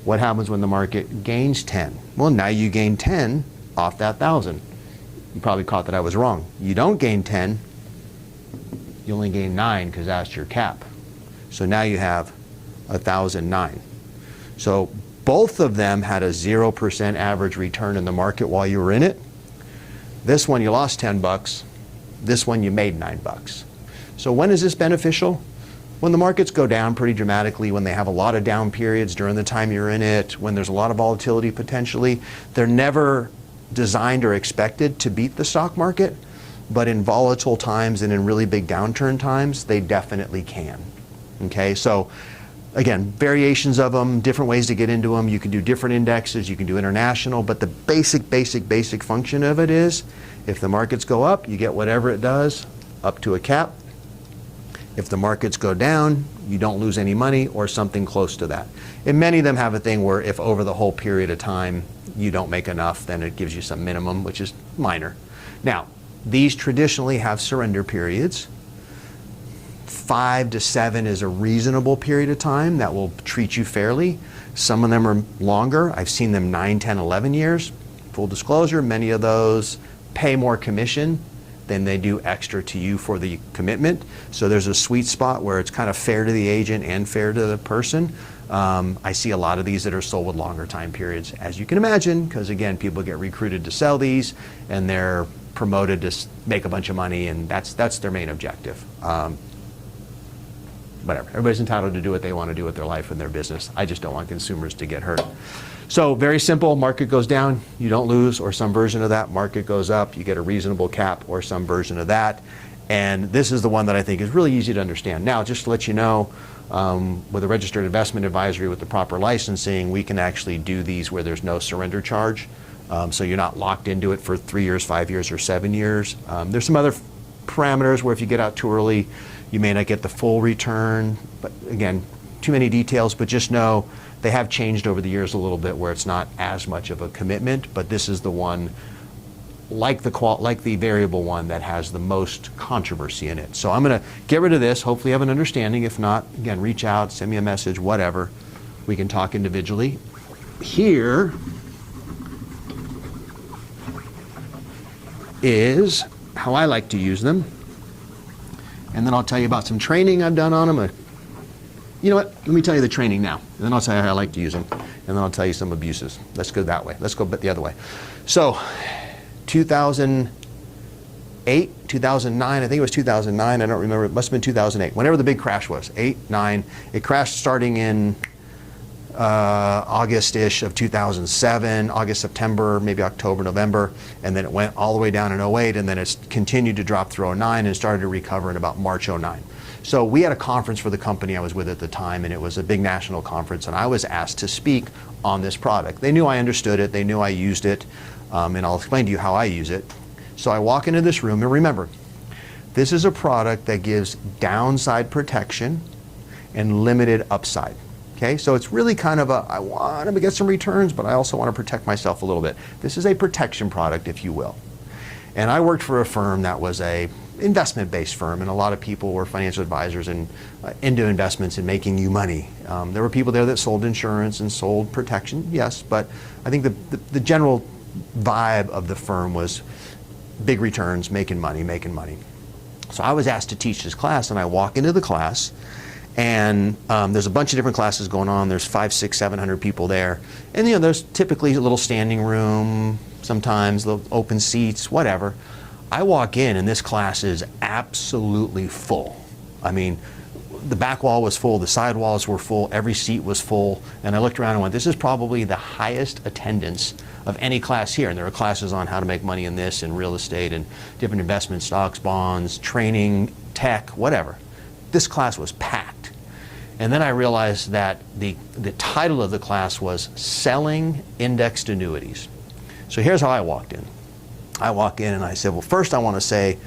What happens when the market gains 10? Well, now you gain 10 off that 1,000. You probably caught that I was wrong. You don't gain 10, you only gain 9 because that's your cap. So now you have 1,009. So both of them had a 0% average return in the market while you were in it. This one you lost 10 bucks. This one you made 9 bucks. So when is this beneficial? When the markets go down pretty dramatically, when they have a lot of down periods during the time you're in it, when there's a lot of volatility potentially. They're never designed or expected to beat the stock market, but in volatile times and in really big downturn times, they definitely can. Okay, so again, variations of them, different ways to get into them. You can do different indexes, you can do international, but the basic function of it is, if the markets go up, you get whatever it does up to a cap. If the markets go down, you don't lose any money or something close to that. And many of them have a thing where if over the whole period of time you don't make enough, then it gives you some minimum, which is minor. Now, these traditionally have surrender periods. 5 to 7 is a reasonable period of time that will treat you fairly. Some of them are longer. I've seen them 9, 10, 11 years. Full disclosure, many of those pay more commission than they do extra to you for the commitment. So there's a sweet spot where it's kind of fair to the agent and fair to the person. I see a lot of these that are sold with longer time periods, as you can imagine, because again, people get recruited to sell these and they're promoted to make a bunch of money, and that's their main objective. Whatever, everybody's entitled to do what they want to do with their life and their business. I just don't want consumers to get hurt. So very simple, market goes down, you don't lose, or some version of that. Market goes up, you get a reasonable cap or some version of that. And this is the one that I think is really easy to understand. Now, just to let you know, with a registered investment advisory with the proper licensing, we can actually do these where there's no surrender charge. So you're not locked into it for 3 years, 5 years, or 7 years. There's some other parameters where if you get out too early, you may not get the full return. But again, too many details, but just know they have changed over the years a little bit where it's not as much of a commitment, but this is the one like the variable one that has the most controversy in it. So I'm going to get rid of this. Hopefully you have an understanding. If not, again, reach out, send me a message, whatever. We can talk individually. Here is how I like to use them. And then I'll tell you about some training I've done on them. You know what? Let me tell you the training now. And then I'll tell you how I like to use them. And then I'll tell you some abuses. Let's go that way. Let's go the other way. So 2008, 2009, I think it was 2009. I don't remember. It must have been 2008. Whenever the big crash was, 8, 9. It crashed starting in August-ish of 2007, August, September, maybe October, November, and then it went all the way down in 08, and then it's continued to drop through 09 and started to recover in about March 09. So we had a conference for the company I was with at the time, and it was a big national conference, and I was asked to speak on this product. They knew I understood it, they knew I used it, and I'll explain to you how I use it. So I walk into this room, and remember, this is a product that gives downside protection and limited upside. Okay, so it's really kind of I want to get some returns, but I also want to protect myself a little bit. This is a protection product, if you will. And I worked for a firm that was a investment-based firm, and a lot of people were financial advisors and into investments and making you money. There were people there that sold insurance and sold protection, yes, but I think the general vibe of the firm was big returns, making money, making money. So I was asked to teach this class, and I walk into the class, and there's a bunch of different classes going on. There's 500, 600, 700 people there. And there's typically a little standing room, sometimes little open seats, whatever. I walk in and this class is absolutely full. I mean, the back wall was full, the side walls were full, every seat was full. And I looked around and went, this is probably the highest attendance of any class here. And there are classes on how to make money in this and real estate and different investment stocks, bonds, training, tech, whatever. This class was packed. And then I realized that the title of the class was Selling Indexed Annuities. So here's how I walked in. I walk in and I said, well, first I want to say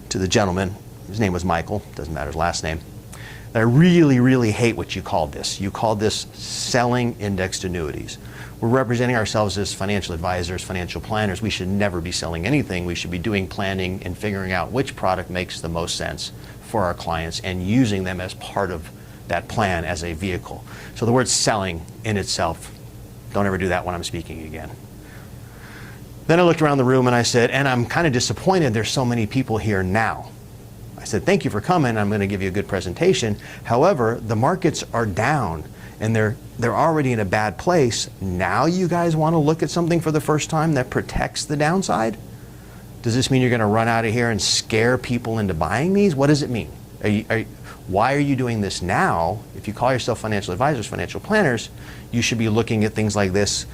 to the gentleman, his name was Michael, doesn't matter his last name, that I really, really hate what you called this. You called this Selling Indexed Annuities. We're representing ourselves as financial advisors, financial planners. We should never be selling anything. We should be doing planning and figuring out which product makes the most sense for our clients and using them as part of that plan as a vehicle. So the word selling in itself, don't ever do that when I'm speaking again. Then I looked around the room and I said, and I'm kind of disappointed there's so many people here now. I said, thank you for coming. I'm going to give you a good presentation. However, the markets are down and they're already in a bad place. Now you guys want to look at something for the first time that protects the downside? Does this mean you're going to run out of here and scare people into buying these? What does it mean? Why are you doing this now? If you call yourself financial advisors, financial planners, you should be looking at things like this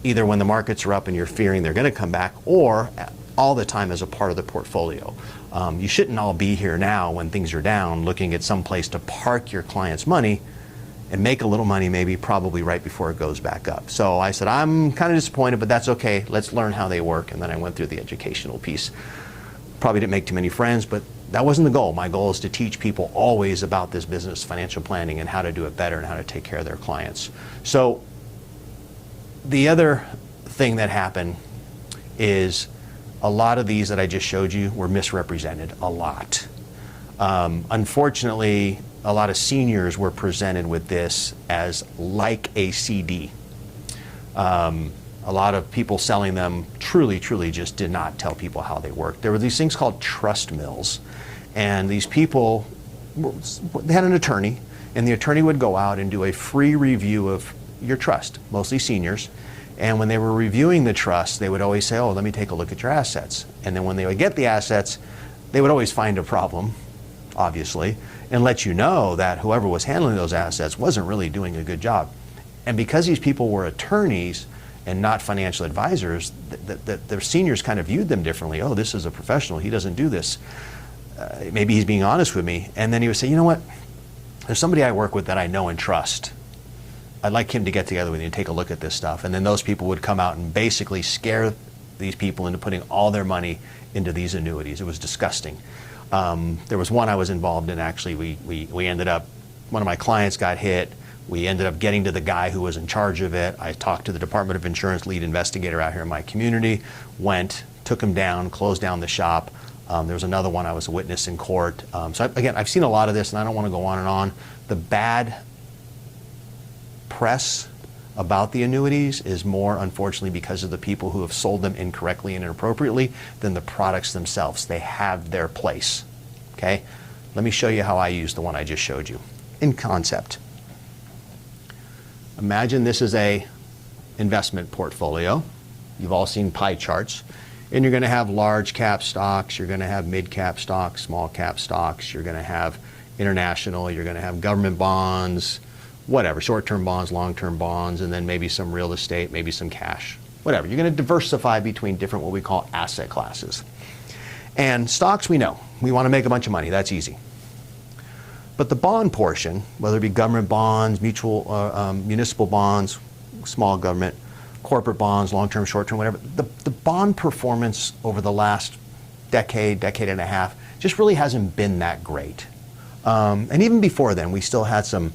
either when the markets are up and you're fearing they're going to come back, or all the time as a part of the portfolio. You shouldn't all be here now when things are down looking at some place to park your client's money and make a little money maybe probably right before it goes back up. So I said, I'm kind of disappointed, but that's okay. Let's learn how they work. And then I went through the educational piece. Probably didn't make too many friends, but that wasn't the goal. My goal is to teach people always about this business, financial planning, and how to do it better and how to take care of their clients. So the other thing that happened is a lot of these that I just showed you were misrepresented a lot. Unfortunately, a lot of seniors were presented with this as like a CD. A lot of people selling them truly just did not tell people how they worked. There were these things called trust mills. And these people, they had an attorney, and the attorney would go out and do a free review of your trust, mostly seniors. And when they were reviewing the trust, they would always say, oh, let me take a look at your assets. And then when they would get the assets, they would always find a problem, obviously, and let you know that whoever was handling those assets wasn't really doing a good job. And because these people were attorneys and not financial advisors, their seniors kind of viewed them differently. Oh, this is a professional, he doesn't do this. Maybe he's being honest with me. And then he would say, you know what, there's somebody I work with that I know and trust. I'd like him to get together with you and take a look at this stuff. And then those people would come out and basically scare these people into putting all their money into these annuities. It was disgusting. There was one I was involved in, actually. We ended up, one of my clients got hit. We ended up getting to the guy who was in charge of it. I talked to the Department of Insurance lead investigator out here in my community, went took them down, closed down the shop. There was another one I was a witness in court. Again, I've seen a lot of this, and I don't want to go on and on. The bad press about the annuities is more, unfortunately, because of the people who have sold them incorrectly and inappropriately than the products themselves. They have their place. Okay? Let me show you how I use the one I just showed you in concept. Imagine this is a investment portfolio. You've all seen pie charts. And you're going to have large cap stocks, you're going to have mid cap stocks, small cap stocks, you're going to have international, you're going to have government bonds, whatever, short-term bonds, long-term bonds, and then maybe some real estate, maybe some cash, whatever. You're going to diversify between different what we call asset classes. And stocks, we know. We want to make a bunch of money. That's easy. But the bond portion, whether it be government bonds, municipal bonds, small government, corporate bonds, long-term, short-term, whatever, the bond performance over the last decade and a half just really hasn't been that great. And even before then, we still had some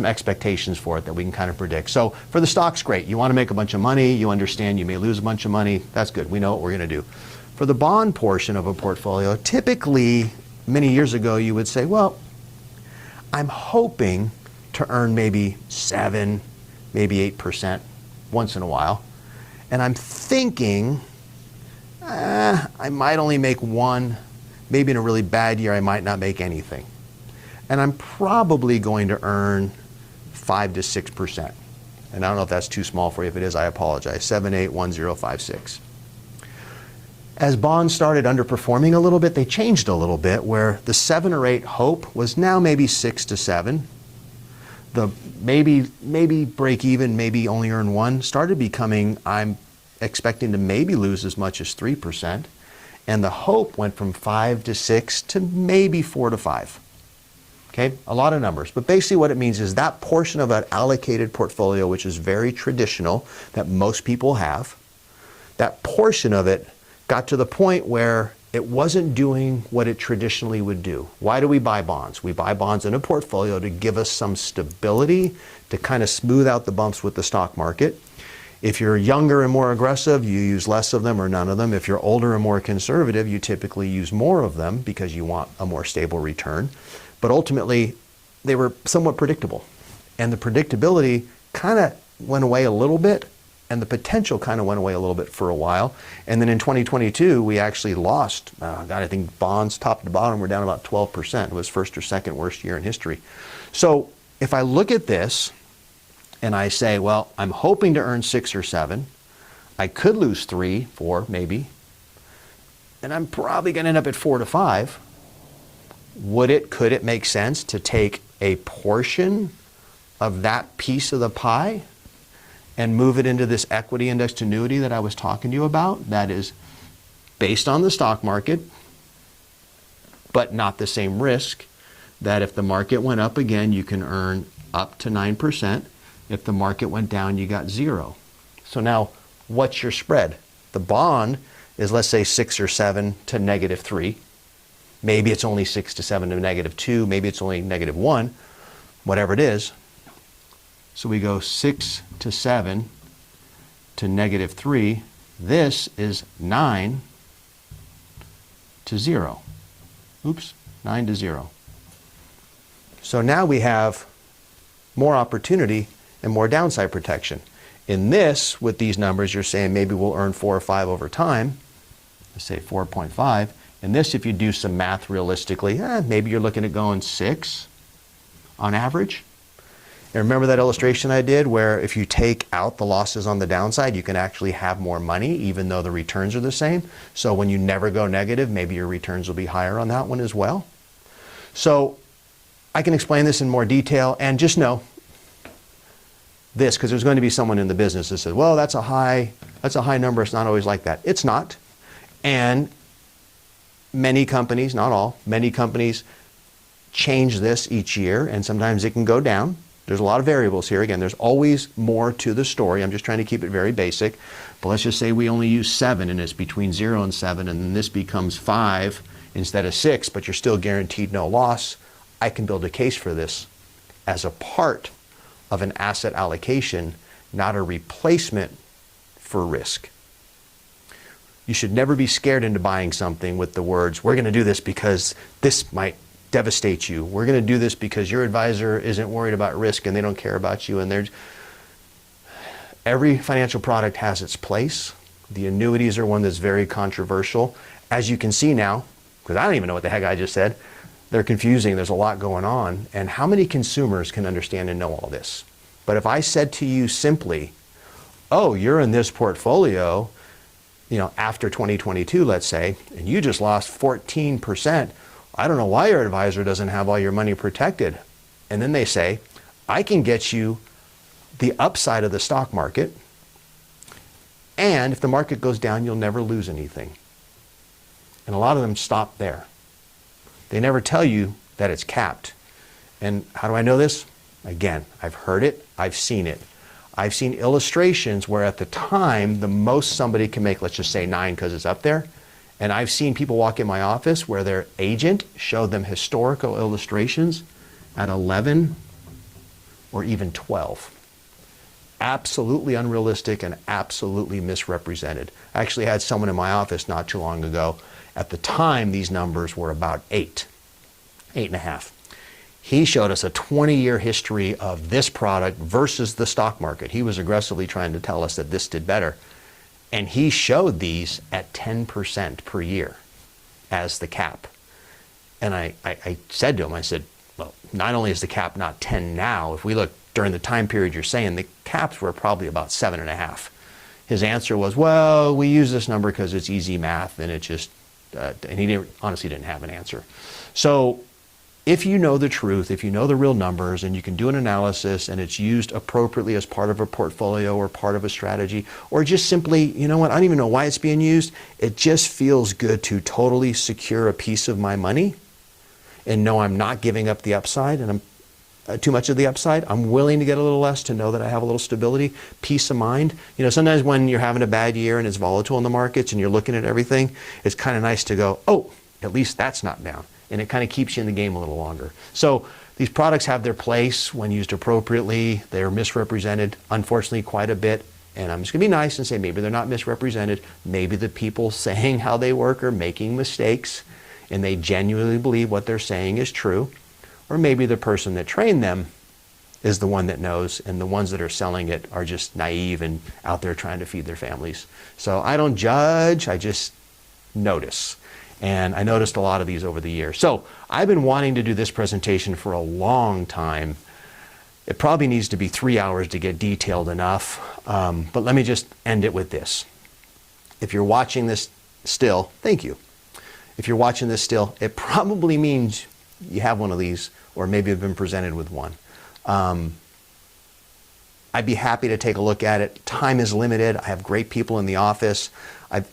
expectations for it that we can kind of predict. So for the stocks, great. You want to make a bunch of money. You understand you may lose a bunch of money. That's good. We know what we're going to do. For the bond portion of a portfolio, typically, many years ago, you would say, well, I'm hoping to earn maybe 7, maybe 8% once in a while. And I'm thinking I might only make 1, maybe in a really bad year, I might not make anything. And I'm probably going to earn 5 to 6%. And I don't know if that's too small for you. If it is, I apologize. 7, 8, 1, 0, 5, 6. As bonds started underperforming a little bit, they changed a little bit where the 7 or 8 hope was now maybe 6 to 7. The maybe break even, maybe only earn 1 started becoming I'm expecting to maybe lose as much as 3%. And the hope went from 5 to 6 to maybe 4 to 5. Okay, a lot of numbers. But basically what it means is that portion of an allocated portfolio, which is very traditional, that most people have, that portion of it got to the point where it wasn't doing what it traditionally would do. Why do we buy bonds? We buy bonds in a portfolio to give us some stability, to kind of smooth out the bumps with the stock market. If you're younger and more aggressive, you use less of them or none of them. If you're older and more conservative, you typically use more of them because you want a more stable return. But ultimately, they were somewhat predictable. And the predictability kind of went away a little bit, and the potential kind of went away a little bit for a while. And then in 2022, we actually lost, I think bonds top to bottom were down about 12%. It was first or second worst year in history. So if I look at this and I say, well, I'm hoping to earn 6 or 7. I could lose 3, 4, maybe. And I'm probably going to end up at 4 to 5. Could it make sense to take a portion of that piece of the pie and move it into this equity indexed annuity that I was talking to you about that is based on the stock market, but not the same risk, that if the market went up again, you can earn up to 9%. If the market went down, you got 0. So now, what's your spread? The bond is, let's say, 6 or 7 to -3. Maybe it's only 6 to 7 to -2. Maybe it's only -1, whatever it is. So we go 6 to 7 to -3. This is 9 to 0. Oops, 9 to 0. So now we have more opportunity and more downside protection. In this, with these numbers, you're saying maybe we'll earn 4 or 5 over time. Let's say 4.5. And this, if you do some math realistically, maybe you're looking at going 6 on average. And remember that illustration I did where if you take out the losses on the downside, you can actually have more money even though the returns are the same. So when you never go negative, maybe your returns will be higher on that one as well. So I can explain this in more detail, and just know this, because there's going to be someone in the business that says, well, that's a high number. It's not always like that. It's not. And many companies, not all, many companies change this each year, and sometimes it can go down. There's a lot of variables here. Again, there's always more to the story. I'm just trying to keep it very basic. But let's just say we only use 7, and it's between 0 and 7, and then this becomes 5 instead of 6, but you're still guaranteed no loss. I can build a case for this as a part of an asset allocation, not a replacement for risk. You should never be scared into buying something with the words, we're going to do this because this might devastate you. We're going to do this because your advisor isn't worried about risk and they don't care about you. And every financial product has its place. The annuities are one that's very controversial. As you can see now, because I don't even know what the heck I just said, they're confusing. There's a lot going on. And how many consumers can understand and know all this? But if I said to you simply, oh, you're in this portfolio, after 2022, let's say, and you just lost 14%, I don't know why your advisor doesn't have all your money protected. And then they say, I can get you the upside of the stock market, and if the market goes down, you'll never lose anything. And a lot of them stop there. They never tell you that it's capped. And how do I know this? Again, I've heard it, I've seen it. I've seen illustrations where at the time, the most somebody can make, let's just say 9 because it's up there. And I've seen people walk in my office where their agent showed them historical illustrations at 11 or even 12. Absolutely unrealistic and absolutely misrepresented. I actually had someone in my office not too long ago. At the time, these numbers were about 8.5. He showed us a 20-year history of this product versus the stock market. He was aggressively trying to tell us that this did better. And he showed these at 10% per year as the cap. And I said to him, I said, well, not only is the cap not 10 now, if we look during the time period you're saying, the caps were probably about 7.5. His answer was, well, we use this number because it's easy math, and it just, and he honestly didn't have an answer. So if you know the truth, if you know the real numbers, and you can do an analysis and it's used appropriately as part of a portfolio or part of a strategy, or just simply, you know what, I don't even know why it's being used. It just feels good to totally secure a piece of my money and know I'm not giving up the upside and I'm too much of the upside. I'm willing to get a little less to know that I have a little stability, peace of mind. Sometimes when you're having a bad year and it's volatile in the markets and you're looking at everything, it's kind of nice to go, oh, at least that's not down. And it kind of keeps you in the game a little longer. So these products have their place when used appropriately. They're misrepresented, unfortunately, quite a bit. And I'm just going to be nice and say maybe they're not misrepresented. Maybe the people saying how they work are making mistakes and they genuinely believe what they're saying is true. Or maybe the person that trained them is the one that knows, and the ones that are selling it are just naive and out there trying to feed their families. So I don't judge, I just notice. And I noticed a lot of these over the years. So I've been wanting to do this presentation for a long time. It probably needs to be 3 hours to get detailed enough. But let me just end it with this. If you're watching this still, thank you. If you're watching this still, it probably means you have one of these, or maybe have been presented with one. I'd be happy to take a look at it. Time is limited. I have great people in the office.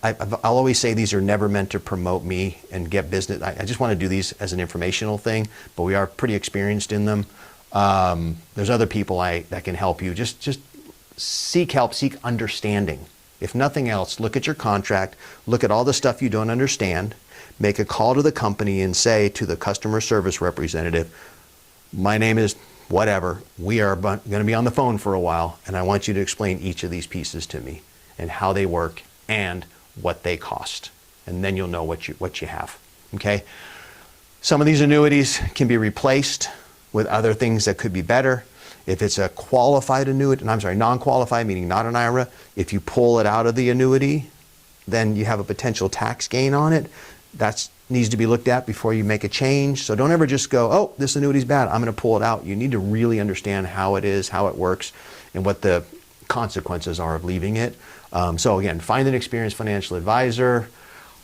I'll always say these are never meant to promote me and get business. I just want to do these as an informational thing, but we are pretty experienced in them. There's other people that can help you. Just seek help, seek understanding. If nothing else, look at your contract, look at all the stuff you don't understand, make a call to the company and say to the customer service representative, my name is whatever, we are going to be on the phone for a while, and I want you to explain each of these pieces to me and how they work and what they cost. And then you'll know what you have, okay? Some of these annuities can be replaced with other things that could be better. If it's a qualified annuity, non-qualified, meaning not an IRA, if you pull it out of the annuity, then you have a potential tax gain on it. That needs to be looked at before you make a change. So don't ever just go, oh, this annuity's bad, I'm going to pull it out. You need to really understand how it is, how it works, and what the consequences are of leaving it. So again, find an experienced financial advisor.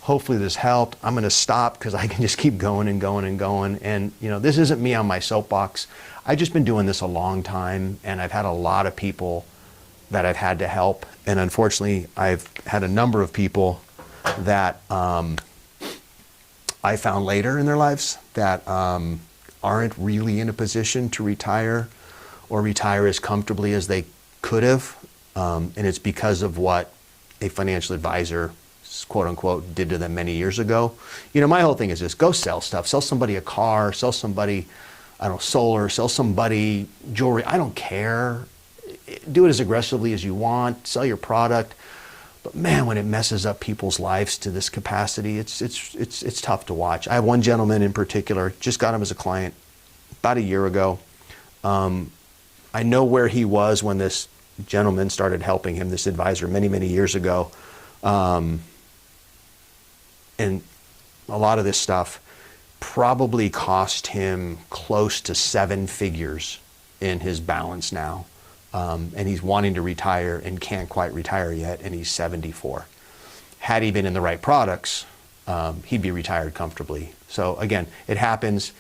Hopefully this helped. I'm going to stop because I can just keep going and going and going. And this isn't me on my soapbox. I've just been doing this a long time, and I've had a lot of people that I've had to help. And unfortunately, I've had a number of people that I found later in their lives that aren't really in a position to retire or retire as comfortably as they could have. And it's because of what a financial advisor, quote unquote, did to them many years ago. My whole thing is just go sell stuff. Sell somebody a car, sell somebody, solar, sell somebody jewelry. I don't care. Do it as aggressively as you want. Sell your product. But man, when it messes up people's lives to this capacity, it's tough to watch. I have one gentleman in particular, just got him as a client about a year ago. I know where he was when this gentleman started helping him, this advisor, many, many years ago. And a lot of this stuff probably cost him close to 7 figures in his balance now. And he's wanting to retire and can't quite retire yet, and he's 74. Had he been in the right products, he'd be retired comfortably. So again, it happens.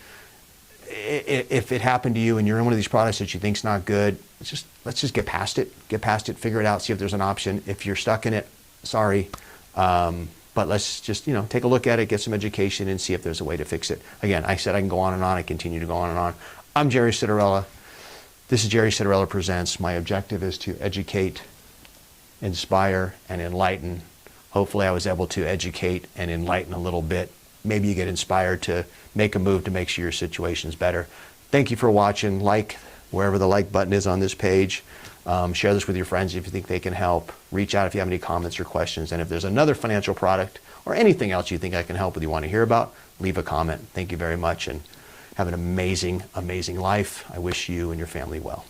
If it happened to you and you're in one of these products that you think's not good, let's just get past it. Get past it, figure it out, see if there's an option. If you're stuck in it, sorry. But let's just, take a look at it, get some education, and see if there's a way to fix it. Again, I said I can go on and on. I continue to go on and on. I'm Jerry Citarella. This is Jerry Citarella Presents. My objective is to educate, inspire, and enlighten. Hopefully I was able to educate and enlighten a little bit. Maybe you get inspired to make a move to make sure your situation's better. Thank you for watching. Like wherever the like button is on this page. Share this with your friends if you think they can help. Reach out if you have any comments or questions. And if there's another financial product or anything else you think I can help with, you want to hear about, leave a comment. Thank you very much, and have an amazing, amazing life. I wish you and your family well.